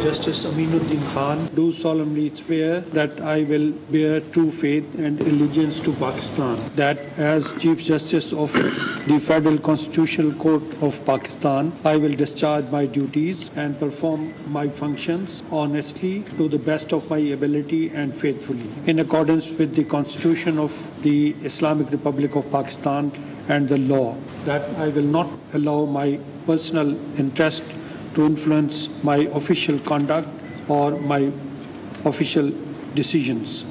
Justice Aminuddin Khan, do solemnly swear that I will bear true faith and allegiance to Pakistan, that as Chief Justice of the Federal Constitutional Court of Pakistan, I will discharge my duties and perform my functions honestly to the best of my ability and faithfully, in accordance with the Constitution of the Islamic Republic of Pakistan and the law, that I will not allow my personal interest to influence my official conduct or my official decisions.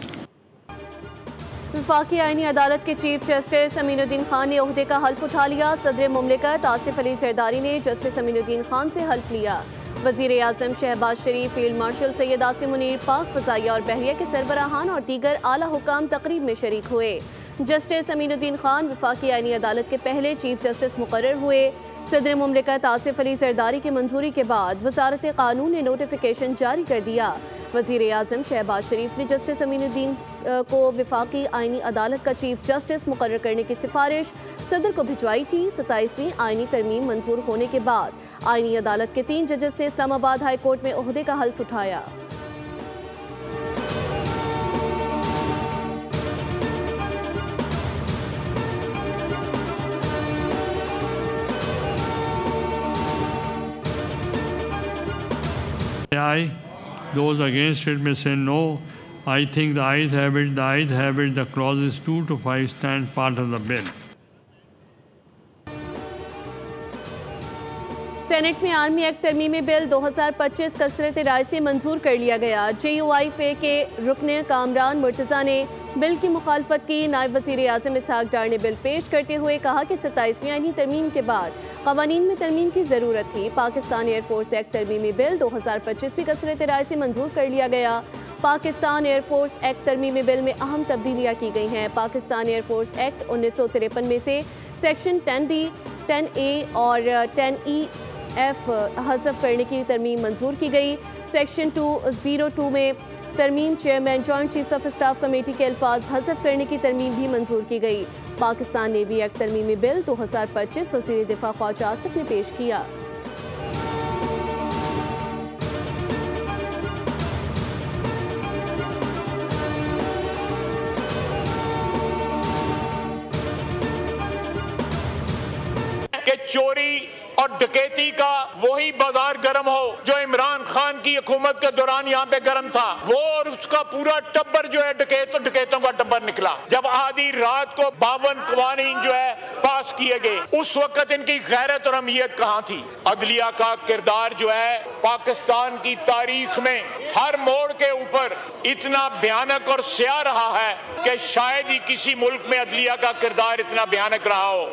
वफाकी आईनी अदालत के chief justice Aminuddin Khan ने ओहदे का हल्फ उठा लिया। सदर मुमलिकत आसिफ अली जरदारी ने जस्टिस अमीनुद्दीन खान से हल्फ लिया। वज़ीर आज़म शहबाज शरीफ, फील्ड मार्शल सैयद आसिम मुनीर, पाक फ़ज़ाइया और बहरिया के सरबराहान और दीगर आला हुकाम तकरीब में शरीक हुए। जस्टिस अमीनुद्दीन खान वफाकी आईनी अदालत के पहले चीफ जस्टिस मुकर्रर हुए। सदर मुमलिकत आसिफ अली जरदारी की मंजूरी के बाद वज़ारत क़ानून ने नोटिफिकेशन जारी कर दिया। वज़ीर आज़म शहबाज शरीफ ने जस्टिस अमीनुद्दीन को वफाकी आईनी अदालत का चीफ जस्टिस मुकर्रर करने की सिफारिश सदर को भिजवाई थी। 27वीं आईनी तरमीम मंजूर होने के बाद आईनी अदालत के 3 जजेस ने इस्लामाबाद हाई कोर्ट में ओहदे का हल्फ उठाया। Aye. Those against it may say no. I think the ayes have it, the ayes have it, the clauses 2 to 5 stand part of the bill. Senate में आर्मी एक्ट तरमीमी बिल 2025 कसरत राय से मंजूर कर लिया गया। JUIF के रुकने कामरान मुर्तज़ा ने बिल की मुखालफत की। नायब वज़ीर आज़म इसहाक डार ने बिल पेश करते हुए कहा कि 27वीं आईनी तरमीम के बाद क़वानीन में तरमीम की ज़रूरत थी। पाकिस्तान एयरफोर्स एक्ट तरमीमी बिल 2025 भी कसरत राय से मंजूर कर लिया गया। पाकिस्तान एयरफोर्स एक्ट तरमीमी बिल में अहम तब्दीलियाँ की गई हैं। पाकिस्तान एयरफोर्स एक्ट 1953 में से सेक्शन 10D, 10A और 10EF हज़फ करने की तरमीम मंजूर की गई। सेक्शन 202 में तरमीम chairman joint chiefs of staff committee के अल्फाज हज़फ करने की तरमीम भी मंजूर की गई। पाकिस्तान नेवी एक्ट तरमीमी बिल 2025 वज़ीर दिफा ख्वाजा आसिफ ने पेश किया। कि चोरी और डकैती का वही बाजार गर्म हो जो इमरान खान की हुकूमत के दौरान यहाँ पे गर्म था, वो और उसका पूरा टब्बर जो है डकैतों का टब्बर निकला। जब आधी रात को 52 कवानीन जो है पास किए गए, उस वक्त इनकी गैरत और अहमियत कहाँ थी। अदलिया का किरदार जो है पाकिस्तान की तारीख में हर मोड़ के ऊपर इतना भयानक और स्याह रहा है कि शायद ही किसी मुल्क में अदलिया का किरदार इतना भयानक रहा हो।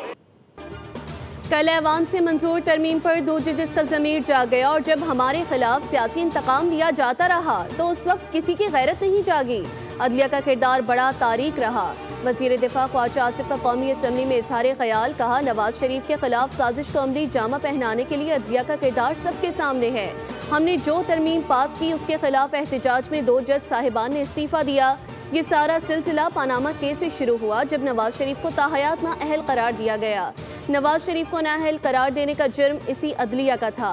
कल ऐवान से मंजूर तरमीम पर 2 जजेस का ज़मीर जाग गया और जब हमारे खिलाफ सियासी इंतकाम लिया जाता रहा तो उस वक्त किसी की गैरत नहीं जागी। अदलिया का किरदार बड़ा तारीक रहा। वज़ीर दिफा ख्वाजा आसिफ का कौमी असम्बली में इजहार ख्याल, कहा नवाज शरीफ के खिलाफ साजिश को अमली जामा पहनाने के लिए अदलिया का किरदार सबके सामने है। हमने जो तरमीम पास की उसके खिलाफ एहतजाज में 2 जज साहिबान ने इस्तीफ़ा दिया। ये सारा सिलसिला पनामा केस से शुरू हुआ जब नवाज शरीफ को ताहयात नाअहल करार दिया गया। नवाज शरीफ को नाअहल करार देने का जुर्म इसी अदलिया का था।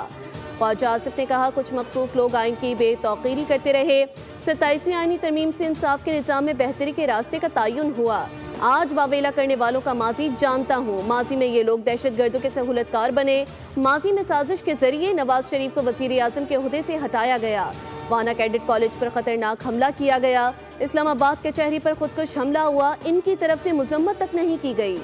ख्वाजा आसिफ ने कहा कुछ मखसूस लोग आइन की बेतौकीरी करते रहे। 27वीं आईनी तरमीम से इंसाफ के निज़ाम में बेहतरी के रास्ते का तयन हुआ। आज वावेला करने वालों का माजी जानता हूँ। माजी में ये लोग दहशत गर्दों के सहूलतकार बने। माजी में साजिश के जरिए नवाज शरीफ को वज़ीर आज़म के ओहदे से हटाया गया। वाना कैडेट कॉलेज पर खतरनाक हमला किया गया। इस्लामाबाद के चेहरे पर खुदकुश हमला हुआ। इनकी तरफ से मुजम्मत तक नहीं की गई।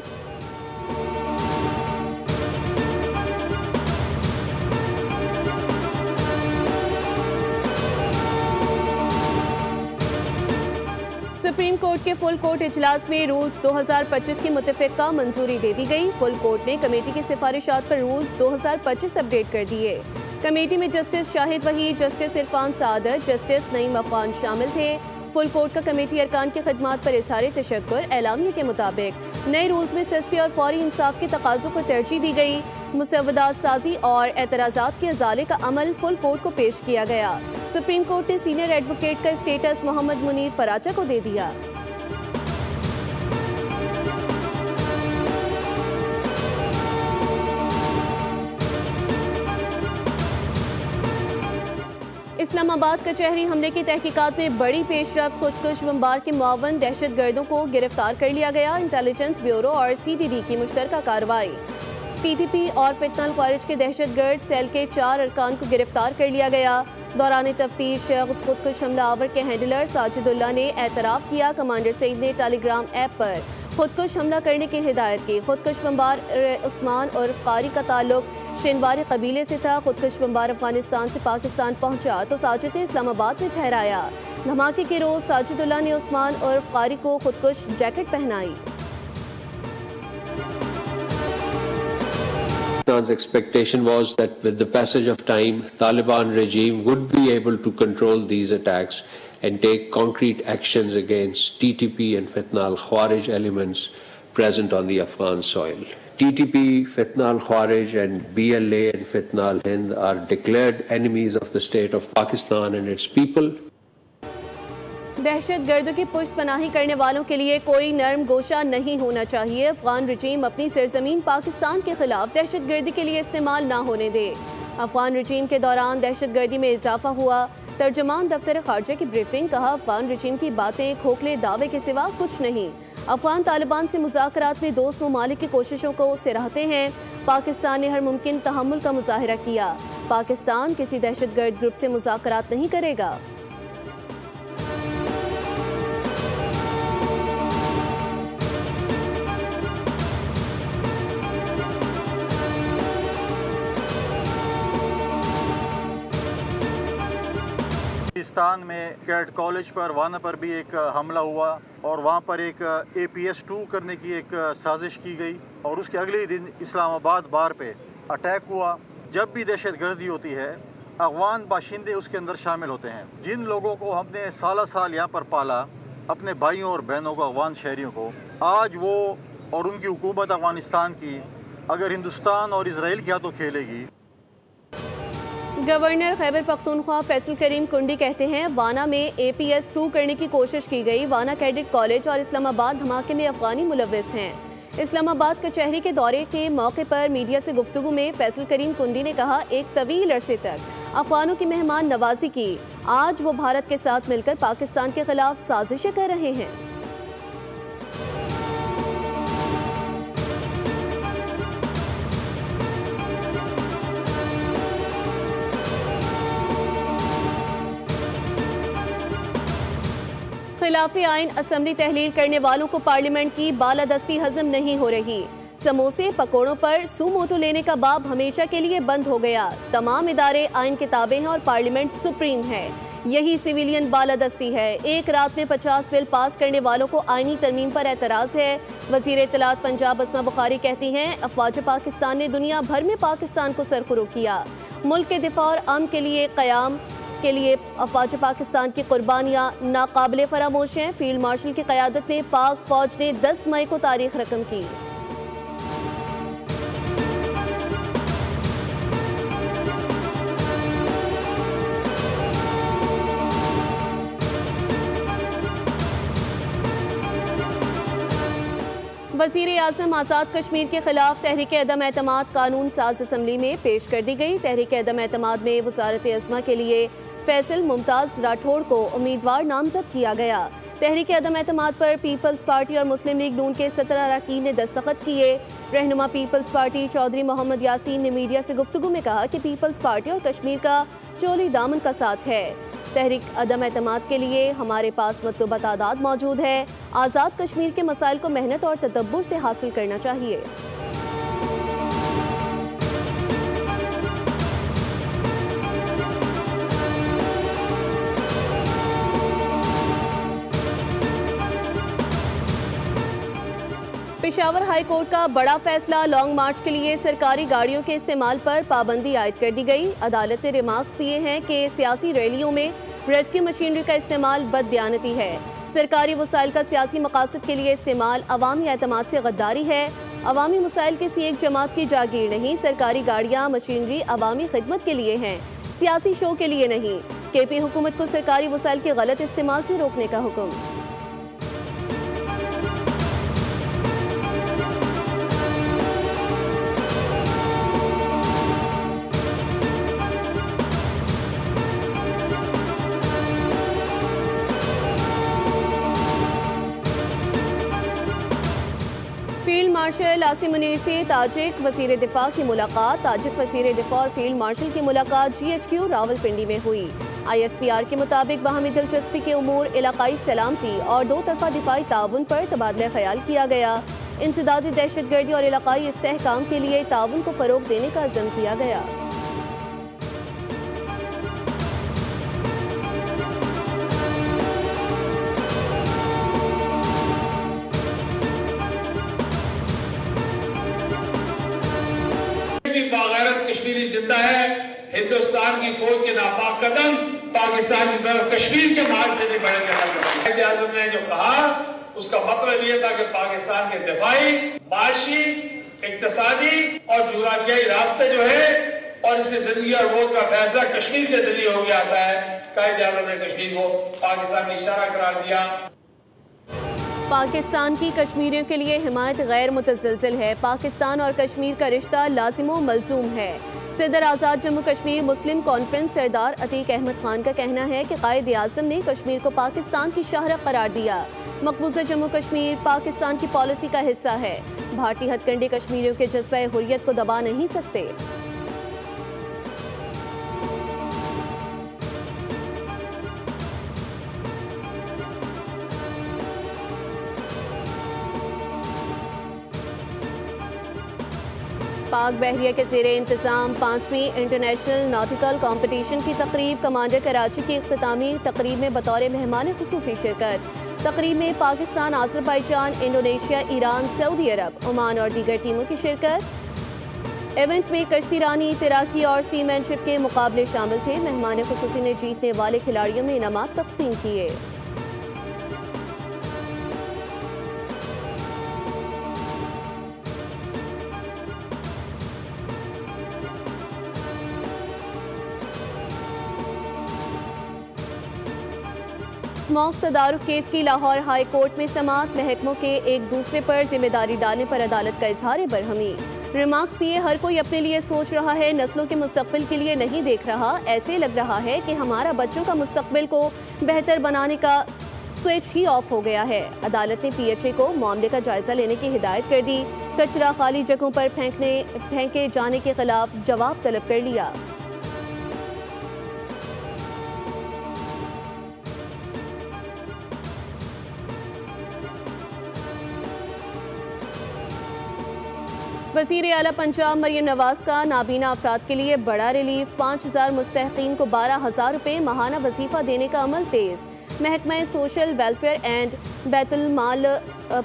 सुप्रीम कोर्ट के फुल कोर्ट इजलास में रूल्स 2025 की मुतफ़िका मंजूरी दे दी गई। फुल कोर्ट ने कमेटी की सिफारिशात पर रूल्स 2025 अपडेट कर दिए। कमेटी में जस्टिस शाहिद वहीद, जस्टिस इरफान सादत, जस्टिस नईम अफगान शामिल थे। फुल कोर्ट का कमेटी अरकान की खदमात पर इज़हार तशक्कुर। एलामिया के मुताबिक नए रूल्स में सस्ती और फौरी इंसाफ के तकाज़ों को तरजीह दी गई। मुसव्वदात साजी और एतराज़ात के अजाले का अमल फुल कोर्ट को पेश किया गया। सुप्रीम कोर्ट ने सीनियर एडवोकेट का स्टेटस मोहम्मद मुनीर पराचा को दे दिया। इस्लामाबाद कचहरी हमले की तहकीकात में बड़ी पेशरफ्त। खुदकुश बमबार के मुआवन दहशतगर्दों को गिरफ्तार कर लिया गया। इंटेलिजेंस ब्यूरो और CTD की मुश्तरका कार्रवाई। PTP और फितनल ख्वारिज के दहशतगर्द सेल के 4 अरकान को गिरफ्तार कर लिया गया। दौरान तफ्तीश खुदकुश हमला आवर के हैंडलर साजिदुल्लाह ने एतराफ़ किया। कमांडर सईद ने टेलीग्राम ऐप पर खुदकुश हमला करने की हिदायत की। खुदकुश बमबार उस्मान और कारी का ताल्लुक शिनवारी कबीले से था। खुदकुश बमबार अफगानिस्तान से पाकिस्तान पहुंचा तो साजिद ने इस्लामाबाद में ठहराया। धमाके के रोज़ साजिदुल्लाह ने उस्मान और कारी को खुदकुश जैकेट पहनाई। Pakistan's expectation was that with the passage of time, Taliban regime would be able to control these attacks and take concrete actions against TTP and Fitna al-Khawarij elements present on the Afghan soil. TTP, Fitna al-Khawarij and BLA and Fitna al-Hind are declared enemies of the state of Pakistan and its people. दहशत गर्दों की पुष्ट पनाही करने वालों के लिए कोई नर्म गोशा नहीं होना चाहिए। अफगान रजीम अपनी सरजमीन पाकिस्तान के खिलाफ दहशत गर्दी के लिए इस्तेमाल ना होने दे। अफगान रजीम के दौरान दहशत गर्दी में इजाफा हुआ। तर्जुमान दफ्तर खारजा की ब्रीफिंग। कहा, अफगान रजीम की बातें खोखले दावे के सिवा कुछ नहीं। अफगान तालिबान से मुज़ाकरात में दोस्त ममालिक की कोशिशों को सराहते हैं। पाकिस्तान ने हर मुमकिन तहम्मुल का मुजाहिरा किया। पाकिस्तान किसी दहशत गर्द ग्रुप से मुज़ाकरात नहीं करेगा। पाकिस्तान में कैट कॉलेज पर वाना पर भी एक हमला हुआ और वहाँ पर एक APS-2 करने की एक साजिश की गई और उसके अगले दिन इस्लामाबाद बार पे अटैक हुआ। जब भी दहशत गर्दी होती है अफगान बाशिंदे उसके अंदर शामिल होते हैं। जिन लोगों को हमने साल साल यहाँ पर पाला, अपने भाइयों और बहनों को, अफगान शहरियों को, आज वो और उनकी हुकूमत अफगानिस्तान की अगर हिंदुस्तान और इसराइल के हाथों खेलेगी। गवर्नर खैबर पख्तूनख्वा फैसल करीम कुंडी कहते हैं, वाना में APS-2 करने की कोशिश की गई। वाना कैडेट कॉलेज और इस्लामाबाद धमाके में अफगानी मुलव्विस हैं। इस्लामाबाद कचहरी के दौरे के मौके पर मीडिया से गुफ्तगू में फैसल करीम कुंडी ने कहा, एक तवील अरसे तक अफगानों की मेहमान नवाजी की। आज वो भारत के साथ मिलकर पाकिस्तान के खिलाफ साजिशें कर रहे हैं। खिलाफी आइन असम्बली तहलील करने वालों को पार्लियामेंट की बालादस्ती हजम नहीं हो रही। समोसे पकोड़ों पर सुमोटो लेने का बाब हमेशा के लिए बंद हो गया। तमाम इदारे आइन किताबें हैं और पार्लियामेंट सुप्रीम है। यही सिविलियन बालादस्ती है। एक रात में 50 बिल पास करने वालों को आइनी तरमीम पर एतराज़ है। वज़ीर इत्तलात पंजाब अस्मा बुखारी कहती हैं, अफवाज पाकिस्तान ने दुनिया भर में पाकिस्तान को सरखुरू किया। मुल्क के दिफा और अमन के लिए क़याम के लिए अफवाज पाकिस्तान की कुर्बानियाँ नाकाबिले फरामोश हैं। फील्ड मार्शल की क़यादत में पाक फौज ने 10 मई को तारीख रकम की। वज़ीर आज़म आज़ाद कश्मीर के खिलाफ तहरीक अदम एतमाद कानून साज असम्बली में पेश कर दी गई। तहरीक अदम एतमाद में वज़ारत अज़मा के लिए फैसल मुमताज़ राठौड़ को उम्मीदवार नामजद किया गया। तहरीक अदम एतमाद पर पीपल्स पार्टी और मुस्लिम लीग नून के 17 अरकान ने दस्तखत किए। रहनुमा पीपल्स पार्टी चौधरी मोहम्मद यासीन ने मीडिया से गुफ्तगू में कहा कि पीपल्स पार्टी और कश्मीर का चोली दामन का साथ है। तहरीक अदम एतमाद के लिए हमारे पास मतलूबा तादाद मौजूद है। आज़ाद कश्मीर के मसाइल को मेहनत और तदब्बुर से हासिल करना चाहिए। पेशावर हाई कोर्ट का बड़ा फैसला। लॉन्ग मार्च के लिए सरकारी गाड़ियों के इस्तेमाल पर पाबंदी आयद कर दी गई। अदालत ने रिमार्क्स दिए हैं कि सियासी रैलियों में रेस्क्यू मशीनरी का इस्तेमाल बददियानती है। सरकारी वसाइल का सियासी मकासद के लिए इस्तेमाल अवामी एतमाद से गद्दारी है। अवामी मसाइल किसी एक जमात की जागीर नहीं। सरकारी गाड़ियाँ मशीनरी अवामी खिदमत के लिए हैं, सियासी शो के लिए नहीं। KP हुकूमत को सरकारी वसाइल के गलत इस्तेमाल से रोकने का हुक्म। सदर लासिम मुनीर से ताजिक वज़ीर दिफा की मुलाकात। ताजिक वज़ीर दिफा और फील्ड मार्शल की मुलाकात GHQ रावलपिंडी में हुई। ISPR के मुताबिक बाहमी दिलचस्पी के उमूर, इलाकाई सलामती और दो तरफा दिफाई ताउन पर तबादला ख्याल किया गया। इंसदादी दहशतगर्दी और इलाकाई इस्तेहकाम के लिए ताउन को फ़रोग देने का अज़्म किया गया। बागैरत कश्मीरी जिंदा है। हिंदुस्तान की फौज के नापाक कदम पाकिस्तान की तरफ कश्मीर के मार्ग से नहीं बढ़ेंगे। कायदे आज़म ने जो कहा उसका मतलब ये था कि पाकिस्तान के दिफाई, माशी, इक्तिसादी और जुग्राफियाई रास्ते जो है और इससे जिंदगी और मौत का फैसला कश्मीर के जरिए हो गया आता है। कायदे आज़म ने कश्मीर को पाकिस्तान में इशारा करार दिया। पाकिस्तान की कश्मीरियों के लिए हिमायत गैर मुतज़लज़ल है। पाकिस्तान और कश्मीर का रिश्ता लाज़िम व मलज़ूम है। सदर आज़ाद जम्मू कश्मीर मुस्लिम कॉन्फ्रेंस सरदार अतीक अहमद खान का कहना है कि कायदे आज़म ने कश्मीर को पाकिस्तान की शाहरग करार दिया। मकबूजा जम्मू कश्मीर पाकिस्तान की पॉलिसी का हिस्सा है। भारतीय हथकंडे कश्मीरियों के जज्बे हुर्रियत को दबा नहीं सकते। पाक बहरिया के ज़ेरे इंतज़ाम 5वीं इंटरनेशनल नॉटिकल कॉम्पिटिशन की तकरीब। कमांडर कराची की इख्तितामी तकरीब में बतौर मेहमान खुसूसी शिरकत। तकरीब में Pakistan, Azerbaijan, Indonesia, Iran, Saudi Arab, Oman और दीगर टीमों की शिरकत। इवेंट में कश्तीरानी, तैराकी और सीमैनशिप के मुकाबले शामिल थे। मेहमान खुसूसी ने जीतने वाले खिलाड़ियों में इनामात तकसीम किए। स्मॉक तदारुक केस की लाहौर हाई कोर्ट में समाअत। महकमों के एक दूसरे पर जिम्मेदारी डालने पर अदालत का इजहार बरहमी। रिमार्क्स दिए, हर कोई अपने लिए सोच रहा है, नस्लों के मुस्तकबिल के लिए नहीं देख रहा। ऐसे लग रहा है कि हमारा बच्चों का मुस्तकबिल को बेहतर बनाने का स्विच ही ऑफ हो गया है। अदालत ने PHA को मामले का जायजा लेने की हिदायत कर दी। कचरा खाली जगहों पर फेंके जाने के खिलाफ जवाब तलब कर लिया। वज़ीर आला पंजाब मरियम नवाज का नाबीना अफराद के लिए बड़ा रिलीफ। 5000 मुस्तहकीन को 12,000 रुपये माहाना वजीफा देने का अमल तेज़। महकमा सोशल वेलफेयर एंड बैतुल माल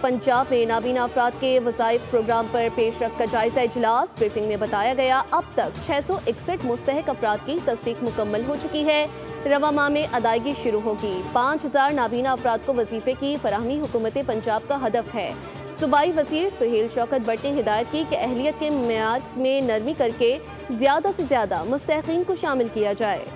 पंजाब में नाबीना अफराद के वज़ाइफ प्रोग्राम पर पेशरफ का जायजा इजलास। ब्रीफिंग में बताया गया, अब तक 661 मुस्तहक अफराद की तस्दीक मुकम्मल हो चुकी है। रवा माह में अदायगी शुरू होगी। 5000 नाबीना अफराद को वजीफे की फराहमी हुकूमत पंजाब का हदफ है। सूबाई वज़ीर सुहेल शौकत भट्ट ने हिदायत की कि अहलियत के मेयार में नरमी करके ज़्यादा से ज़्यादा मुस्तहक़ीन को शामिल किया जाए।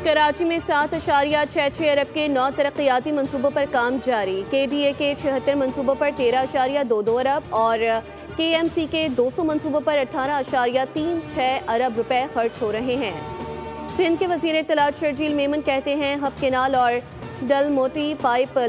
कराची में 7.66 अरब के 9 तरक्याती मनसूबों पर काम जारी। KDA के 76 मनसूबों पर 13.22 अरब और KMC के 200 मनसूबों पर 18.36 अरब रुपए खर्च हो रहे हैं। सिंध के वज़ीर इत्तलात शर्जील मेमन कहते हैं, हब केनाल और डलमोटी पाइप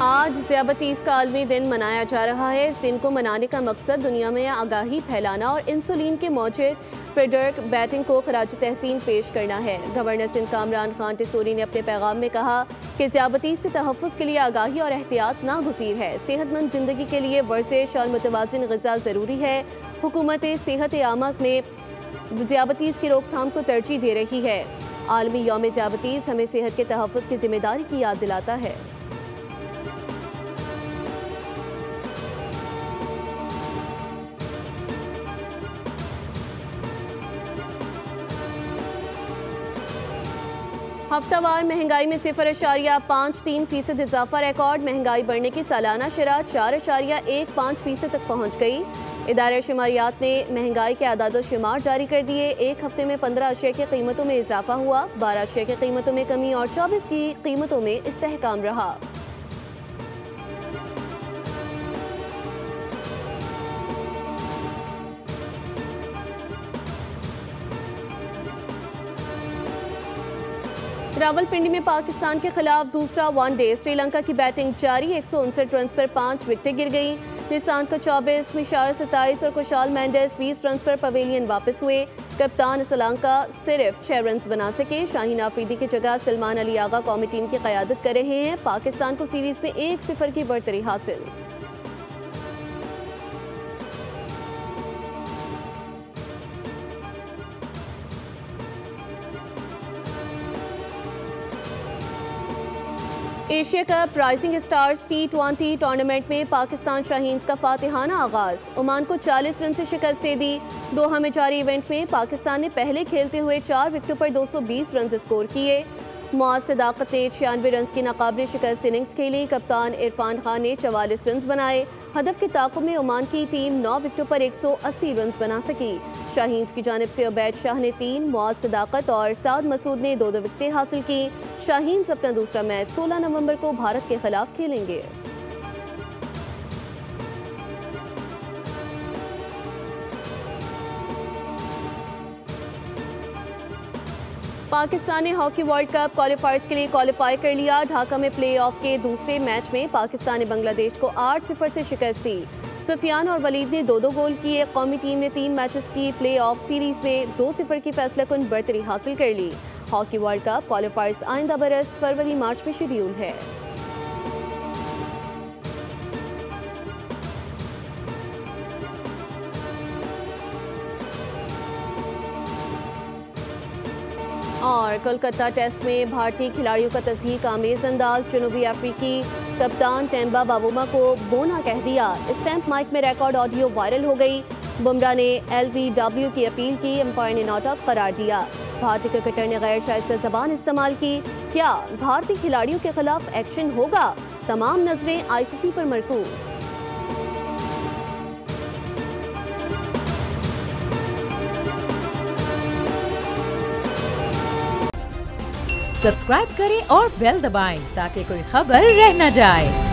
आज ज़ियाबतीस का आलमी दिन मनाया जा रहा है। इस दिन को मनाने का मकसद दुनिया में आगाही फैलाना और इंसुलिन के मौजूद फ्रेडरिक बैटिंग को खराज तहसीन पेश करना है। गवर्नर सिंध कामरान खान टिसोरी ने अपने पैगाम में कहा कि ज़ियाबतीस से तहफ़्फ़ुज़ के लिए आगाही और एहतियात नागुज़ीर है। सेहतमंद ज़िंदगी के लिए वर्जिश और मुतवाज़िन ग़िज़ा ज़रूरी है। हुकूमत सेहत आमा में ज़ियाबतीस की रोकथाम को तरजीह दे रही है। आलमी यौम ज़ियाबतीस हमें सेहत के तहफ़्फ़ुज़ की ज़िम्मेदारी की याद दिलाता है। हफ्तावार महंगाई में 0.53% इजाफा रिकॉर्ड। महंगाई बढ़ने की सालाना शरह 4.15% तक पहुँच गई। इदारे शुमारियात ने महंगाई के आदाद शुमार जारी कर दिए। एक हफ्ते में 15 अशिया की कीमतों में इजाफा हुआ, 12 अशिया की कीमतों में कमी और 24 की कीमतों में इस्तेहकाम रहा। रावलपिंडी में पाकिस्तान के खिलाफ दूसरा वनडे। श्रीलंका की बैटिंग जारी, 159 रन पर 5 विकेटें गिर गई। निशांत को 24, मिशार 27 और कुशाल मेंडेस 20 रन पर पवेलियन वापस हुए। कप्तान श्रीलंका सिर्फ 6 रन बना सके। शाहीन आफरीदी की जगह सलमान अली आगा कौमी टीम की क़यादत कर रहे हैं। पाकिस्तान को सीरीज में 1-0 की बढ़तरी हासिल। Asia cup rising stars T20 tournament में पाकिस्तान शाहीन्स का फातिहाना आगाज। ओमान को 40 रन से शिकस्त दे दी। दोहा में जारी इवेंट में पाकिस्तान ने पहले खेलते हुए 4 विकेटों पर 220 रन स्कोर किए। मुआज़ सदाकत ने 96 रन की नाकाबिल शिकस्त इनिंग्स खेली। कप्तान इरफान खान ने 44 रन बनाए। हदफ के ताक़ुब में ओमान की टीम 9 विकेटों पर 180 रन बना सकी। शाहीन्स की जानिब से उबैद शाह ने 3, मुआज़ सदाकत और साद मसूद ने 2-2 विकेटें हासिल की। शाहीन्स अपना दूसरा मैच 16 नवंबर को भारत के खिलाफ खेलेंगे। पाकिस्तान ने हॉकी वर्ल्ड कप क्वालिफायर्स के लिए क्वालिफाई कर लिया। ढाका में प्ले ऑफ के दूसरे मैच में पाकिस्तान ने बांग्लादेश को 8-0 से शिकस्त दी। सुफियान और वलीद ने 2-2 गोल किए। कौमी टीम ने 3 मैचेस की प्ले ऑफ सीरीज में 2-0 की फैसलाकुन बढ़तरी हासिल कर ली। हॉकी वर्ल्ड कप क्वालिफायर्स आइंदा बरस फरवरी-मार्च में शेड्यूल है। और कोलकाता टेस्ट में भारतीय खिलाड़ियों का तस्हीक आमेज अंदाज। जनूबी अफ्रीकी कप्तान टेम्बा बावुमा को बोना कह दिया। स्टैम्प माइक में रिकॉर्ड ऑडियो वायरल हो गई। बुमराह ने LBW की अपील की, एम्पायर ने नॉट आउट करार दिया। भारतीय क्रिकेटर ने गैर शाइस्ता ज़बान इस्तेमाल की। क्या भारतीय खिलाड़ियों के खिलाफ एक्शन होगा? तमाम नजरें ICC पर मरकूज। सब्सक्राइब करें और बेल दबाएं ताकि कोई खबर रह न जाए।